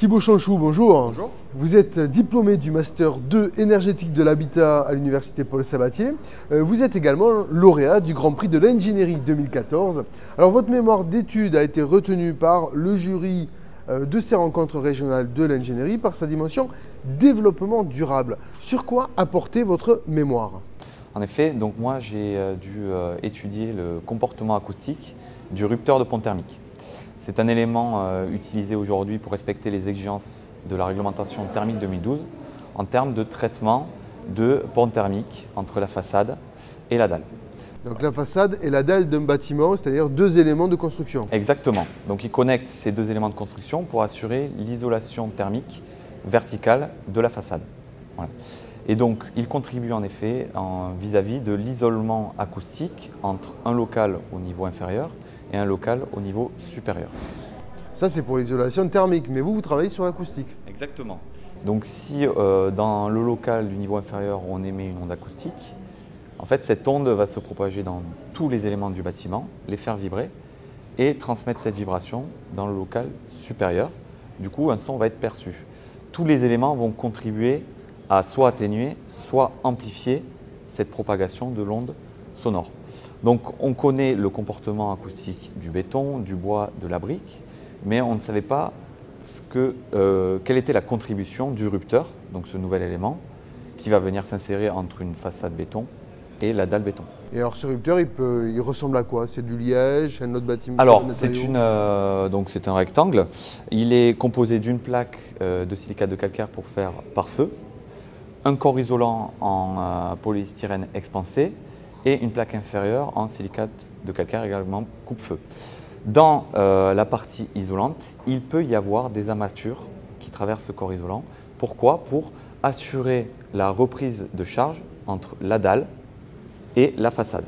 Thibaut Chanchou, bonjour. Bonjour. Vous êtes diplômé du Master 2 énergétique de l'habitat à l'Université Paul Sabatier. Vous êtes également lauréat du Grand Prix de l'ingénierie 2014. Alors votre mémoire d'études a été retenue par le jury de ces rencontres régionales de l'ingénierie par sa dimension développement durable. Sur quoi a porté votre mémoire? En effet, donc moi j'ai dû étudier le comportement acoustique du rupteur de pont thermique. C'est un élément utilisé aujourd'hui pour respecter les exigences de la réglementation thermique 2012 en termes de traitement de pont thermique entre la façade et la dalle. Donc la façade et la dalle d'un bâtiment, c'est-à-dire deux éléments de construction. Exactement. Donc il connecte ces deux éléments de construction pour assurer l'isolation thermique verticale de la façade. Voilà. Et donc il contribue en effet vis-à-vis de l'isolement acoustique entre un local au niveau inférieur et un local au niveau supérieur. Ça, c'est pour l'isolation thermique, mais vous travaillez sur l'acoustique. Exactement. Donc si dans le local du niveau inférieur, on émet une onde acoustique, en fait, cette onde va se propager dans tous les éléments du bâtiment, les faire vibrer et transmettre cette vibration dans le local supérieur. Du coup, un son va être perçu. Tous les éléments vont contribuer à soit atténuer, soit amplifier cette propagation de l'onde sonore. Donc on connaît le comportement acoustique du béton, du bois, de la brique, mais on ne savait pas quelle était la contribution du rupteur, donc ce nouvel élément, qui va venir s'insérer entre une façade béton et la dalle béton. Et alors ce rupteur, il ressemble à quoi? C'est du liège, un autre bâtiment? Alors c'est un rectangle. Il est composé d'une plaque de silicate de calcaire pour faire pare-feu, un corps isolant en polystyrène expansé et une plaque inférieure en silicate de calcaire également coupe-feu. Dans la partie isolante, il peut y avoir des armatures qui traversent ce corps isolant. Pourquoi? Pour assurer la reprise de charge entre la dalle et la façade.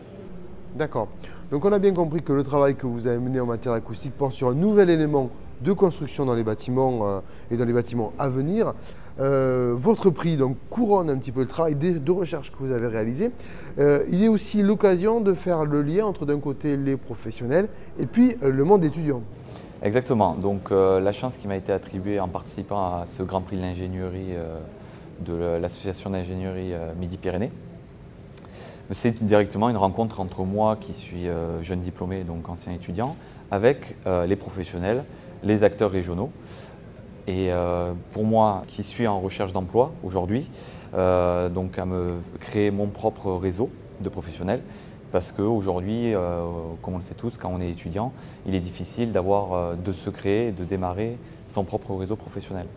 D'accord. Donc on a bien compris que le travail que vous avez mené en matière acoustique porte sur un nouvel élément de construction dans les bâtiments et dans les bâtiments à venir. Votre prix donc, couronne un petit peu le travail de recherche que vous avez réalisé. Il est aussi l'occasion de faire le lien entre d'un côté les professionnels et puis le monde étudiant. Exactement. Donc la chance qui m'a été attribuée en participant à ce Grand Prix de l'ingénierie de l'association d'ingénierie Midi-Pyrénées, c'est directement une rencontre entre moi qui suis jeune diplômé, donc ancien étudiant, avec les professionnels, les acteurs régionaux. Et pour moi, qui suis en recherche d'emploi aujourd'hui, donc à me créer mon propre réseau de professionnels, parce qu'aujourd'hui, comme on le sait tous, quand on est étudiant, il est difficile de se créer, de démarrer son propre réseau professionnel.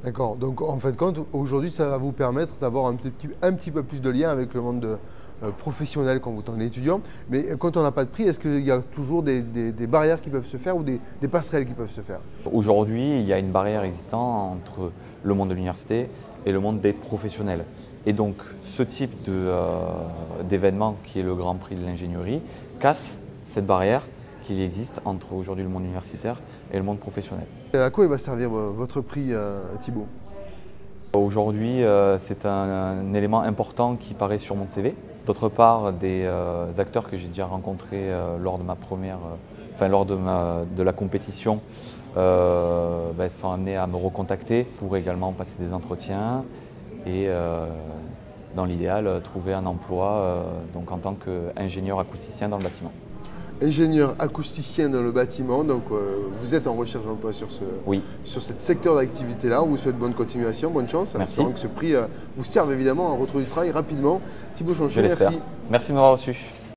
D'accord, donc en fin de compte, aujourd'hui, ça va vous permettre d'avoir un petit peu plus de lien avec le monde professionnel quand on est étudiant. Mais quand on n'a pas de prix, est-ce qu'il y a toujours des barrières qui peuvent se faire ou des passerelles qui peuvent se faire? Aujourd'hui, il y a une barrière existante entre le monde de l'université et le monde des professionnels. Et donc, ce type d'événement qui est le Grand Prix de l'ingénierie casse cette barrière qui existe entre aujourd'hui le monde universitaire et le monde professionnel. À quoi il va servir votre prix, Thibaut? Aujourd'hui, c'est un élément important qui paraît sur mon CV. D'autre part, des acteurs que j'ai déjà rencontrés lors de de la compétition sont amenés à me recontacter pour également passer des entretiens et dans l'idéal trouver un emploi donc en tant qu'ingénieur acousticien dans le bâtiment. Ingénieur acousticien dans le bâtiment, donc vous êtes en recherche d'emploi sur ce secteur d'activité-là. On vous souhaite bonne continuation, bonne chance. Merci. En espérant que ce prix vous serve évidemment à retrouver du travail rapidement. Thibaut Chanchou, je l'espère. merci. Merci de m'avoir reçu.